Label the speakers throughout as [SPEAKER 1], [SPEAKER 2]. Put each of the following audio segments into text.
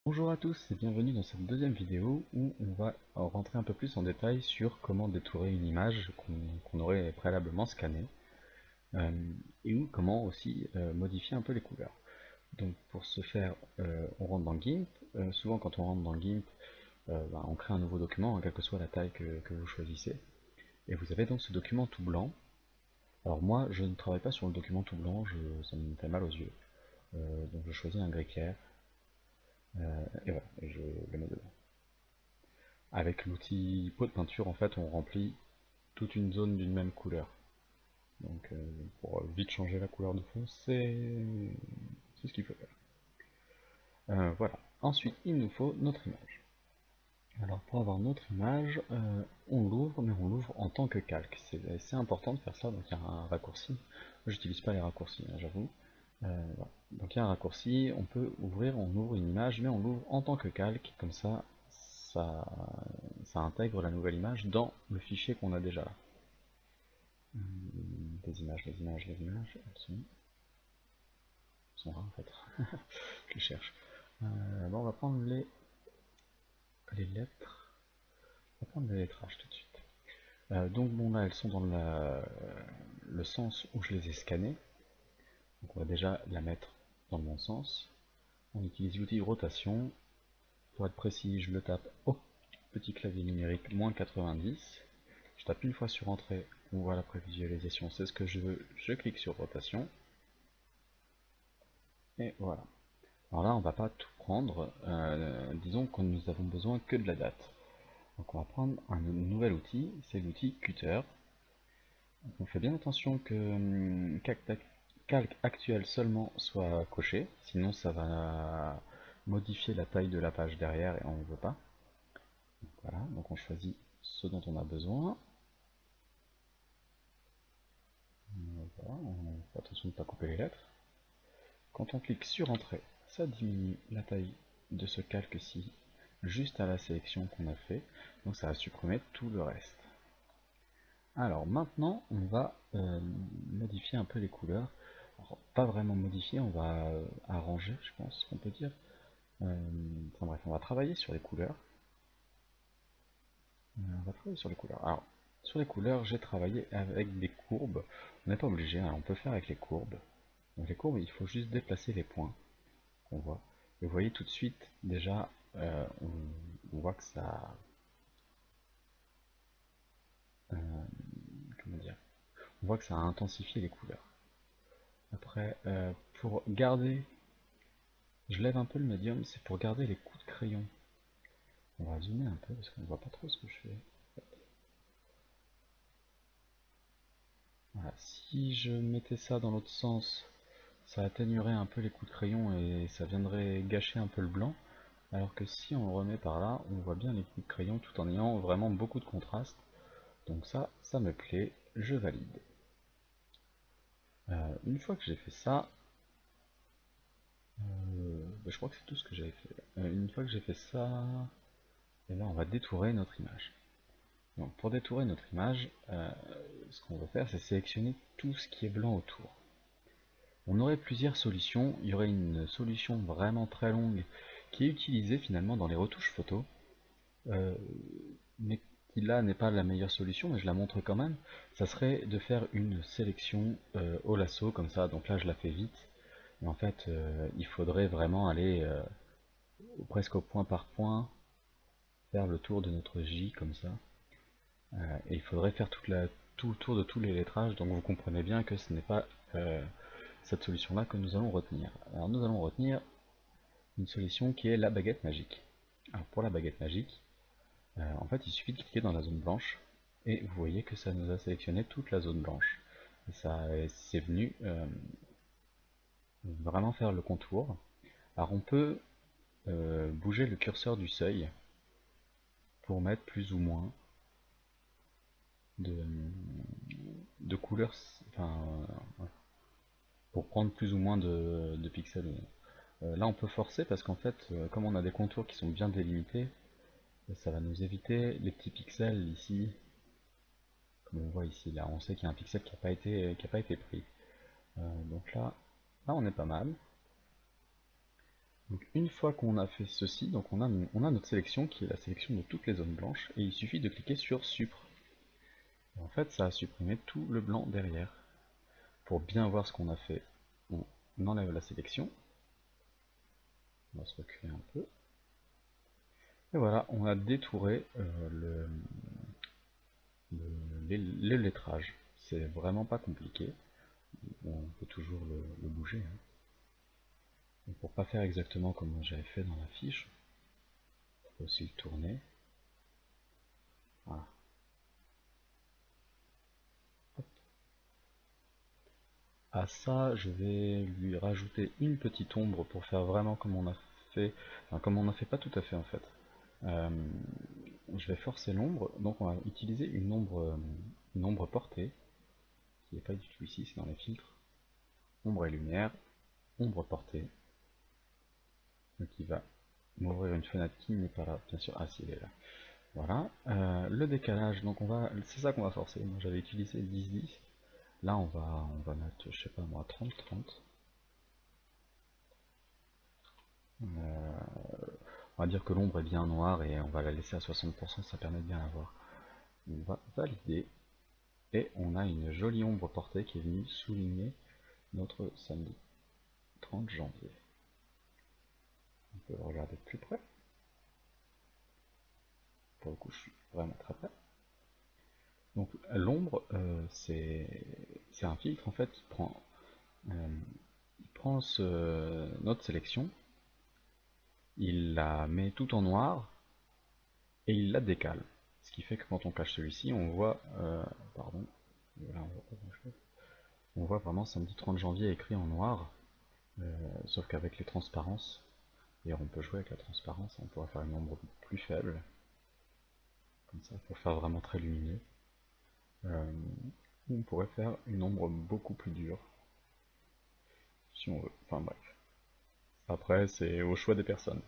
[SPEAKER 1] Bonjour à tous et bienvenue dans cette deuxième vidéo où on va rentrer un peu plus en détail sur comment détourer une image qu'on aurait préalablement scannée euh, et ou comment aussi modifier un peu les couleurs. Donc pour ce faire, on rentre dans GIMP. Souvent quand on rentre dans GIMP, on crée un nouveau document, hein, quelle que soit la taille que vous choisissez. Et vous avez donc ce document tout blanc. Alors moi je ne travaille pas sur le document tout blanc, ça me fait mal aux yeux. Donc je choisis un gris clair et voilà, et je le mets dedans. Avec l'outil pot de peinture, en fait, on remplit toute une zone d'une même couleur. Donc, pour vite changer la couleur de fond, c'est ce qu'il faut faire. Voilà. Ensuite, il nous faut notre image. Alors, pour avoir notre image, on l'ouvre, mais on l'ouvre en tant que calque. C'est important de faire ça, donc il y a un raccourci. J'utilise pas les raccourcis, hein, j'avoue. Voilà. Donc il y a un raccourci, on peut ouvrir, on ouvre une image, mais on l'ouvre en tant que calque, comme ça, ça intègre la nouvelle image dans le fichier qu'on a déjà là. Les images, elles sont rares en fait. Je les cherche. Bon, on va prendre les lettres. On va prendre les lettrages tout de suite. Donc bon là, elles sont dans le sens où je les ai scannées. Donc on va déjà la mettre dans le bon sens. On utilise l'outil rotation. Pour être précis, je le tape au petit clavier numérique -90. Je tape une fois sur Entrée, on voit la prévisualisation, c'est ce que je veux, je clique sur Rotation, et voilà. Alors là, on va pas tout prendre, disons que nous avons besoin que de la date. Donc on va prendre un nouvel outil, c'est l'outil Cutter. On fait bien attention que calque actuel seulement soit coché, sinon ça va modifier la taille de la page derrière et on ne veut pas. Voilà, donc on choisit ce dont on a besoin. Voilà, on fait attention de ne pas couper les lettres. Quand on clique sur Entrée, ça diminue la taille de ce calque-ci juste à la sélection qu'on a fait, donc ça va supprimer tout le reste. Alors maintenant, on va modifier un peu les couleurs. Alors, pas vraiment modifier, on va arranger, je pense qu'on peut dire. Enfin bref, on va travailler sur les couleurs. On va travailler sur les couleurs. Alors, sur les couleurs, j'ai travaillé avec des courbes. On n'est pas obligé, hein, on peut faire avec les courbes. Donc les courbes, il faut juste déplacer les points qu'on voit. Et vous voyez tout de suite, déjà, on voit que ça... euh, comment dire? On voit que ça a intensifié les couleurs. Après, pour garder... Je lève un peu le médium, c'est pour garder les coups de crayon. On va zoomer un peu parce qu'on ne voit pas trop ce que je fais. Voilà. Si je mettais ça dans l'autre sens, ça atténuerait un peu les coups de crayon et ça viendrait gâcher un peu le blanc. Alors que si on le remet par là, on voit bien les coups de crayon tout en ayant vraiment beaucoup de contraste. Donc ça me plaît, je valide. Une fois que j'ai fait ça, je crois que c'est tout ce que j'avais fait. Une fois que j'ai fait ça, et là on va détourer notre image. Donc pour détourer notre image, ce qu'on va faire c'est sélectionner tout ce qui est blanc autour. On aurait plusieurs solutions, il y aurait une solution vraiment très longue qui est utilisée finalement dans les retouches photos, euh, mais qui là n'est pas la meilleure solution, mais je la montre quand même. Ça serait de faire une sélection au lasso comme ça, donc là je la fais vite. Mais en fait, il faudrait vraiment aller presque au point par point, faire le tour de notre J comme ça. Et il faudrait faire tout le tour de tous les lettrages, donc vous comprenez bien que ce n'est pas cette solution-là que nous allons retenir. Alors nous allons retenir une solution qui est la baguette magique. Alors pour la baguette magique, en fait il suffit de cliquer dans la zone blanche, et vous voyez que ça nous a sélectionné toute la zone blanche. Et ça c'est venu vraiment faire le contour. Alors on peut bouger le curseur du seuil pour mettre plus ou moins de, de couleurs, enfin, pour prendre plus ou moins de pixels. Là on peut forcer parce qu'en fait, comme on a des contours qui sont bien délimités, ça va nous éviter les petits pixels ici, comme on voit ici. Là on sait qu'il y a un pixel qui a pas été pris. Donc là on est pas mal. Donc une fois qu'on a fait ceci, donc on a notre sélection qui est la sélection de toutes les zones blanches, et il suffit de cliquer sur Supr. Et en fait, ça a supprimé tout le blanc derrière. Pour bien voir ce qu'on a fait, on enlève la sélection. On va se reculer un peu. Et voilà, on a détouré le lettrage. C'est vraiment pas compliqué. Bon, on peut toujours le bouger, hein. Et pour pas faire exactement comme j'avais fait dans la fiche, on peut aussi le tourner. Voilà. À ça, je vais lui rajouter une petite ombre pour faire vraiment comme on a fait, enfin comme on n'a fait pas tout à fait en fait. Euh, je vais forcer l'ombre, donc on va utiliser une ombre portée, qui n'est pas du tout ici, c'est dans les filtres. Ombre et lumière, ombre portée, donc il va m'ouvrir une fenêtre qui n'est pas là, bien sûr, ah si, elle est là. Voilà, le décalage, donc c'est ça qu'on va forcer. Moi j'avais utilisé 10-10, là on va mettre, je sais pas moi, 30-30. On va dire que l'ombre est bien noire et on va la laisser à 60%, ça permet de bien la voir. On va valider et on a une jolie ombre portée qui est venue souligner notre samedi 30 janvier. On peut le regarder de plus près. Pour le coup, je suis vraiment très près. Donc l'ombre, c'est un filtre en fait qui prend notre sélection, il la met tout en noir et il la décale. Ce qui fait que quand on cache celui-ci, on voit, pardon, là on voit pas grand-chose. On voit vraiment samedi 30 janvier écrit en noir, sauf qu'avec les transparences, et on peut jouer avec la transparence, on pourra faire une ombre plus faible, comme ça, pour faire vraiment très lumineux. On pourrait faire une ombre beaucoup plus dure, si on veut. Enfin bref. Après, c'est au choix des personnes.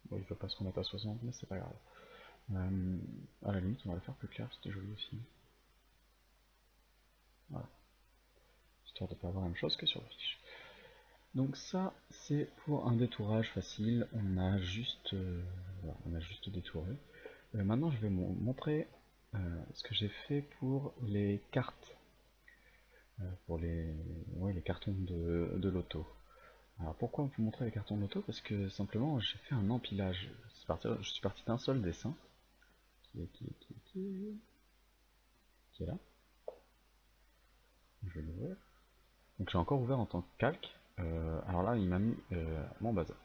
[SPEAKER 1] Bon, il veut pas se remettre à 60, mais c'est pas grave. À la limite, on va le faire plus clair, c'était joli aussi. Voilà. Histoire de pas avoir la même chose que sur la fiche. Donc ça, c'est pour un détourage facile. Voilà, on a juste détouré. Maintenant, je vais vous montrer ce que j'ai fait pour les cartes, pour les cartons de loto. Alors pourquoi vous montrer les cartons de loto? Parce que simplement, j'ai fait un empilage. Je suis parti d'un seul dessin, qui est là. Je vais l'ouvrir. Donc j'ai encore ouvert en tant que calque. Alors là, il m'a mis mon bazar.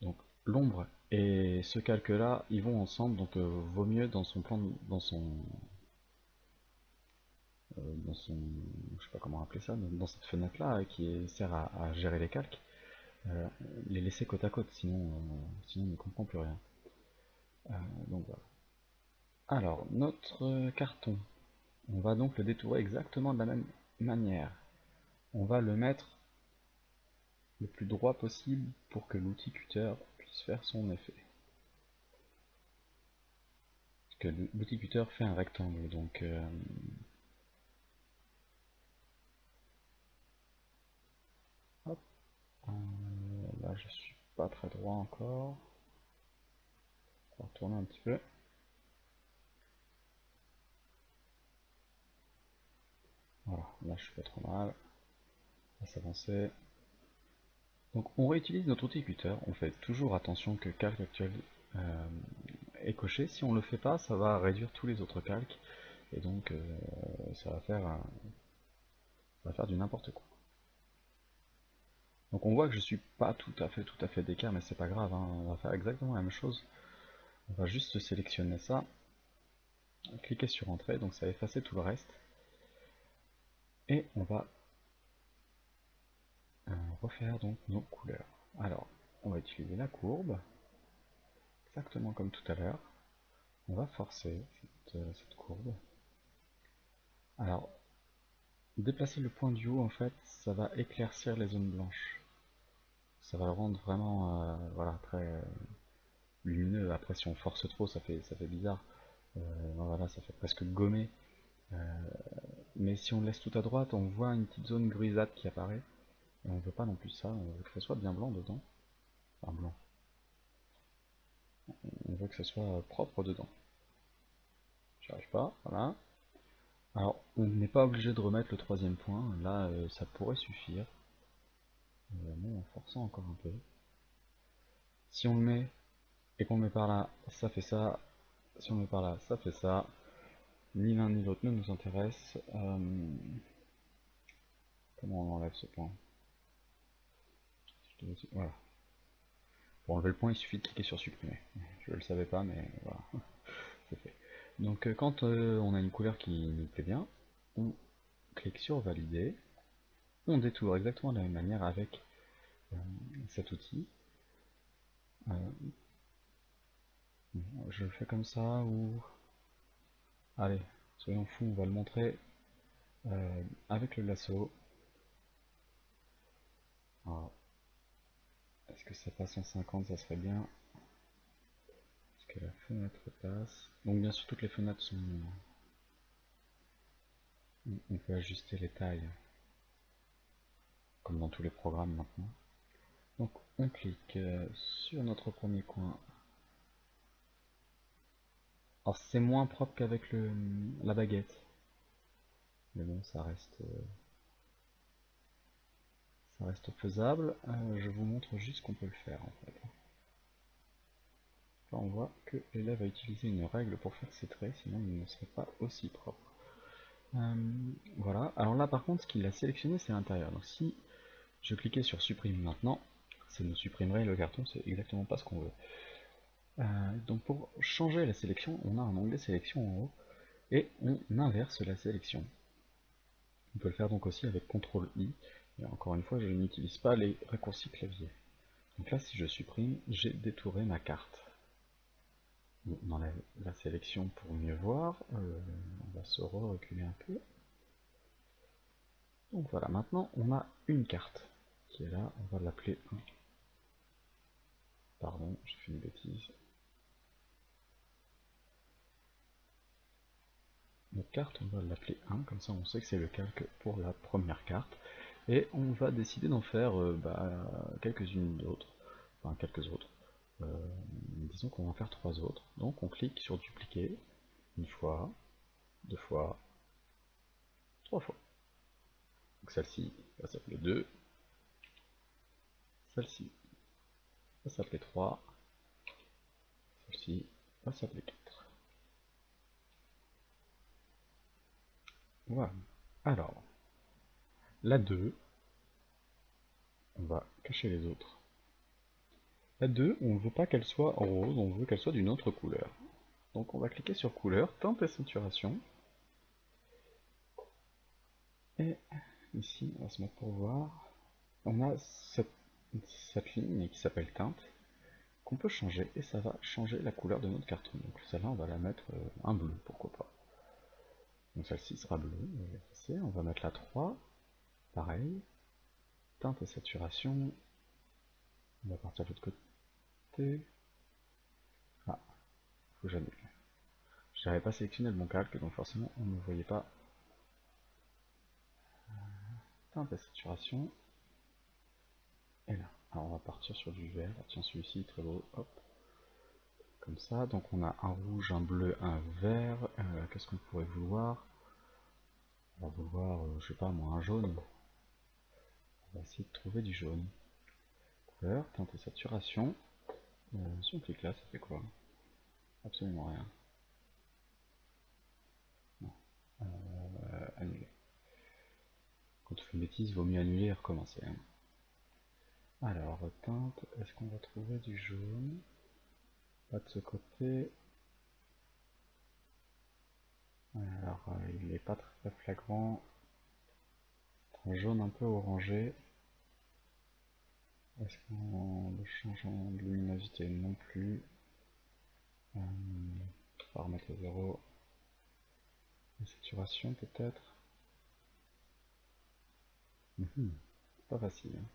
[SPEAKER 1] Donc l'ombre et ce calque là, ils vont ensemble, donc vaut mieux dans son plan, dans son, je sais pas comment appeler ça, dans cette fenêtre là qui sert à gérer les calques, euh, les laisser côte à côte, sinon on ne comprend plus rien. Donc voilà. Alors notre carton, on va donc le détourer exactement de la même manière. On va le mettre le plus droit possible pour que l'outil cutter puisse faire son effet. Parce que l'outil cutter fait un rectangle, donc hop, là je suis pas très droit encore. On va retourner un petit peu. Voilà, là je suis pas trop mal. On va s'avancer. Donc on réutilise notre outil cutter, on fait toujours attention que calque actuel euh, est coché. Si on le fait pas, ça va réduire tous les autres calques et donc ça va faire du n'importe quoi. Donc on voit que je suis pas tout à fait d'écart, mais c'est pas grave, hein. On va faire exactement la même chose. On va juste sélectionner ça, cliquer sur entrée, donc ça va effacer tout le reste. Et on va refaire donc nos couleurs. Alors, on va utiliser la courbe, exactement comme tout à l'heure. On va forcer cette courbe. Alors, déplacer le point du haut, en fait, ça va éclaircir les zones blanches. Ça va le rendre vraiment voilà, très lumineux. Après, si on force trop, ça fait bizarre. Voilà, ça fait presque gommé. Mais si on laisse tout à droite, on voit une petite zone grisâtre qui apparaît. Et on veut pas non plus ça, on veut que ça soit bien blanc dedans. Enfin blanc. On veut que ça soit propre dedans. J'y arrive pas, voilà. Alors, on n'est pas obligé de remettre le troisième point, là ça pourrait suffire. Mais en forçant encore un peu. Si on le met et qu'on le met par là, ça fait ça. Si on le met par là, ça fait ça. Ni l'un ni l'autre ne nous intéresse. Comment on enlève ce point? Voilà. Pour enlever le point, il suffit de cliquer sur supprimer. Je le savais pas, mais voilà, c'est fait. Donc quand on a une couleur qui nous plaît bien, on clique sur valider. On détourne exactement de la même manière avec cet outil. Je le fais comme ça ou... Allez, soyons fous, on va le montrer avec le lasso. Est-ce que ça passe en 50? Ça serait bien. Est-ce que la fenêtre passe? Donc bien sûr toutes les fenêtres sont... On peut ajuster les tailles, comme dans tous les programmes maintenant. Donc on clique sur notre premier coin. Alors c'est moins propre qu'avec la baguette. Mais bon, ça reste faisable. Je vous montre juste qu'on peut le faire en fait. Là on voit que l'élève a utilisé une règle pour faire ses traits, sinon il ne serait pas aussi propre. Voilà, alors là par contre ce qu'il a sélectionné c'est l'intérieur. Donc si je cliquais sur supprime maintenant, ça nous supprimerait le carton, c'est exactement pas ce qu'on veut. Donc pour changer la sélection, on a un onglet sélection en haut et on inverse la sélection. On peut le faire donc aussi avec CTRL I. Et encore une fois, je n'utilise pas les raccourcis clavier. Donc là, si je supprime, j'ai détouré ma carte. On enlève la sélection pour mieux voir. On va se reculer un peu. Donc voilà, maintenant on a une carte qui est là. On va l'appeler 1. Pardon, j'ai fait une bêtise. Notre carte, on va l'appeler 1, comme ça on sait que c'est le calque pour la première carte. Et on va décider d'en faire quelques-unes d'autres, enfin quelques autres. Disons qu'on va en faire 3 autres. Donc on clique sur dupliquer, une fois, 2 fois, 3 fois. Donc celle-ci va s'appeler 2, celle-ci va s'appeler 3, celle-ci va s'appeler 4. Voilà. Alors, la 2, on va cacher les autres. La 2, on ne veut pas qu'elle soit rose, on veut qu'elle soit d'une autre couleur. Donc on va cliquer sur couleur, teinte et saturation. Et ici, on va se mettre pour voir. On a cette ligne qui s'appelle teinte, qu'on peut changer, et ça va changer la couleur de notre carton. Donc celle-là, on va la mettre un bleu, pourquoi pas. Donc celle-ci sera bleue, on va mettre la 3, pareil, teinte et saturation, on va partir de l'autre côté. Ah, faut que j'annule. Je n'avais pas sélectionné le bon calque, donc forcément on ne voyait pas. Teinte et saturation, et là. Alors on va partir sur du vert, tiens celui-ci très beau, hop. Comme ça, donc on a un rouge, un bleu, un vert, qu'est-ce qu'on pourrait vouloir? On va vouloir, je sais pas moi, un jaune. On va essayer de trouver du jaune. Couleur, teinte et saturation. Si on clique là, ça fait quoi? Absolument rien. Non. Annuler. Quand on fait une bêtise, vaut mieux annuler et recommencer. Hein. Alors, teinte, est-ce qu'on va trouver du jaune? Pas de ce côté. Alors, il n'est pas très flagrant. Un jaune un peu orangé. Est-ce qu'on le change en luminosité? Non plus. On va remettre à 0. La saturation peut-être. Pas facile. Hein.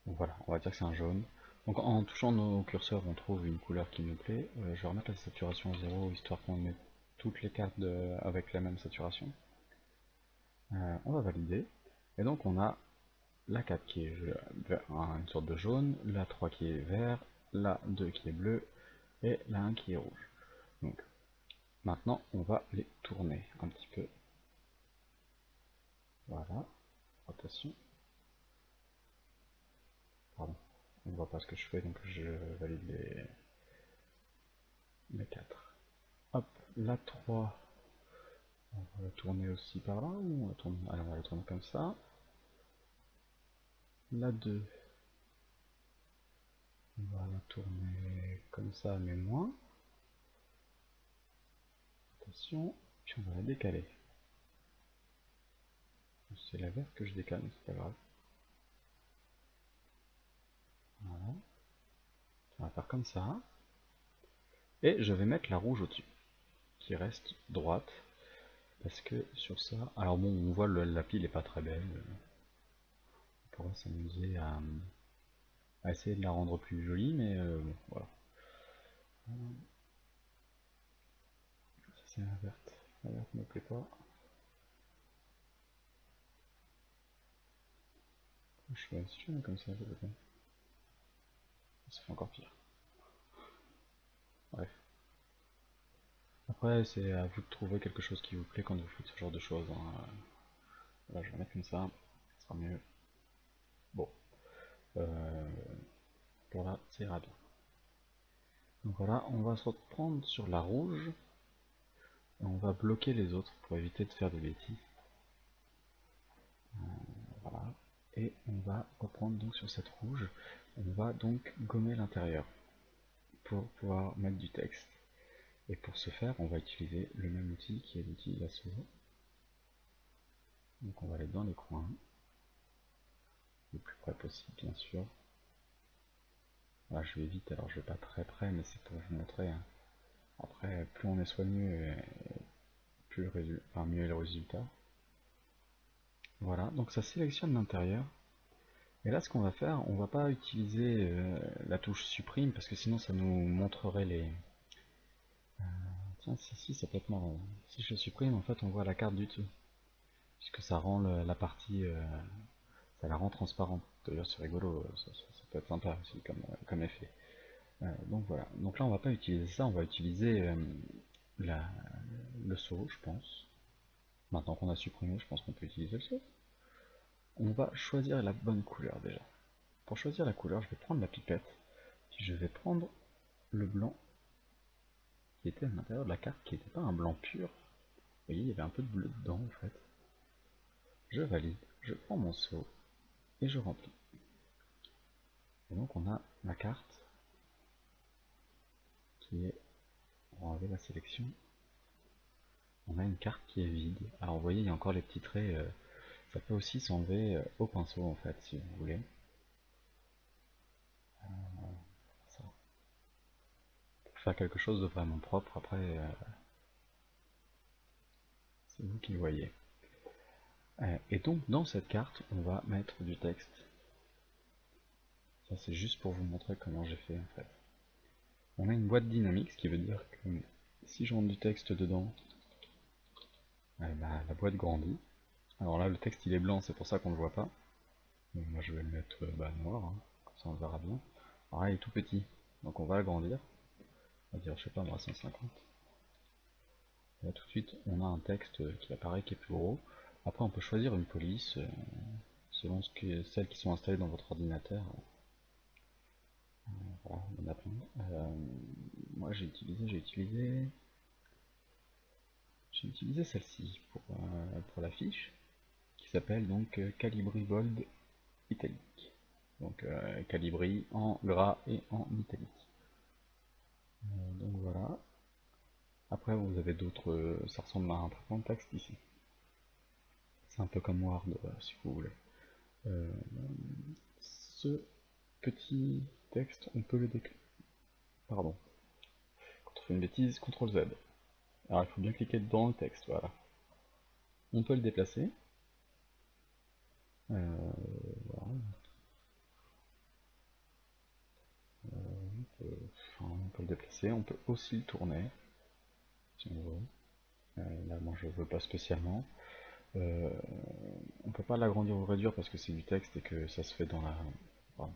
[SPEAKER 1] Donc voilà, on va dire que c'est un jaune. Donc en touchant nos curseurs, on trouve une couleur qui nous plaît. Je vais remettre la saturation à 0, histoire qu'on ait toutes les cartes avec la même saturation. On va valider. Et donc on a la 4 qui est une sorte de jaune, la 3 qui est vert, la 2 qui est bleu, et la 1 qui est rouge. Donc maintenant on va les tourner un petit peu. Voilà, rotation. Pardon, on ne voit pas ce que je fais, donc je valide les 4. Hop, la 3, on va la tourner aussi par là, ou on la tourne, allez, on va la tourner comme ça. La 2, on va la tourner comme ça, mais moins. Attention, puis on va la décaler. C'est la verte que je décale, mais c'est pas grave. Voilà. On va faire comme ça. Et je vais mettre la rouge au-dessus, qui reste droite. Parce que sur ça... Alors bon, on voit la pile est pas très belle. On pourrait s'amuser à essayer de la rendre plus jolie, mais bon, voilà. Ça c'est la verte. La verte me plaît pas. Je fais si je mets comme ça, je le fais. Ça fait encore pire. Bref. Après, c'est à vous de trouver quelque chose qui vous plaît quand vous faites ce genre de choses. Hein. Voilà, je vais mettre comme ça sera mieux. Bon. Pour là, ça ira bien. Donc voilà, on va se reprendre sur la rouge. Et on va bloquer les autres pour éviter de faire des bêtises. Voilà. Et on va reprendre donc sur cette rouge. On va donc gommer l'intérieur pour pouvoir mettre du texte. Et pour ce faire, on va utiliser le même outil qui est l'outil lasso. Donc on va aller dans les coins, le plus près possible bien sûr. Là je vais vite, alors je vais pas très près, mais c'est pour vous montrer. Hein. Après, plus on est soigneux, plus mieux est le résultat. Voilà, donc ça sélectionne l'intérieur. Et là, ce qu'on va faire, on va pas utiliser la touche supprime parce que sinon ça nous montrerait les. Tiens, si, ça peut être marrant. Si je supprime, en fait, on voit la carte du tout, puisque ça rend la partie, ça la rend transparente. D'ailleurs, c'est rigolo, ça peut être sympa aussi comme effet. Donc voilà. Donc là, on va pas utiliser ça, on va utiliser le saut, je pense. Maintenant qu'on a supprimé, je pense qu'on peut utiliser le saut. On va choisir la bonne couleur déjà. Pour choisir la couleur, je vais prendre la pipette, puis je vais prendre le blanc qui était à l'intérieur de la carte, qui n'était pas un blanc pur. Vous voyez, il y avait un peu de bleu dedans en fait. Je valide, je prends mon seau et je remplis. Et donc on a la carte qui est, on va enlever la sélection, on a une carte qui est vide. Alors vous voyez, il y a encore les petits traits, ça peut aussi s'enlever au pinceau en fait, si vous voulez. Ça. Pour faire quelque chose de vraiment propre, après, c'est vous qui voyez. Et donc dans cette carte, on va mettre du texte. Ça c'est juste pour vous montrer comment j'ai fait en fait. On a une boîte dynamique, ce qui veut dire que si je rentre du texte dedans, la boîte grandit. Alors là le texte il est blanc, c'est pour ça qu'on ne le voit pas. Donc moi je vais le mettre noir, hein, comme ça on le verra bien. Alors là il est tout petit, donc on va l'agrandir. On va dire je sais pas moi 150. Et là tout de suite on a un texte qui apparaît qui est plus gros. Après on peut choisir une police selon celles qui sont installées dans votre ordinateur. Voilà, on a plein. Moi j'ai utilisé celle-ci pour la fiche, qui s'appelle donc Calibri Bold Italique. Donc Calibri en gras et en italique. Donc voilà. Après vous avez d'autres, ça ressemble à un traitement de texte ici. C'est un peu comme Word si vous voulez. Euh, ce petit texte, on peut le décliner. Pardon. Quand on fait une bêtise, CTRL Z. Alors il faut bien cliquer dans le texte, voilà. On peut le déplacer. Voilà. On peut le déplacer, on peut aussi le tourner, si on veut. Là, moi je veux pas spécialement. Euh, on peut pas l'agrandir ou le réduire parce que c'est du texte et que ça se fait dans la... Pardon,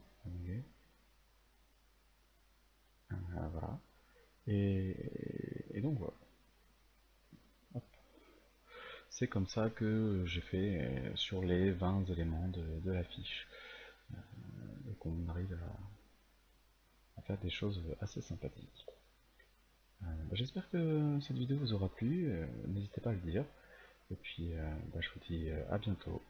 [SPEAKER 1] voilà. Et donc voilà. C'est comme ça que j'ai fait sur les 20 éléments de la fiche. Et qu'on arrive à faire des choses assez sympathiques. J'espère que cette vidéo vous aura plu, n'hésitez pas à le dire. Et puis je vous dis à bientôt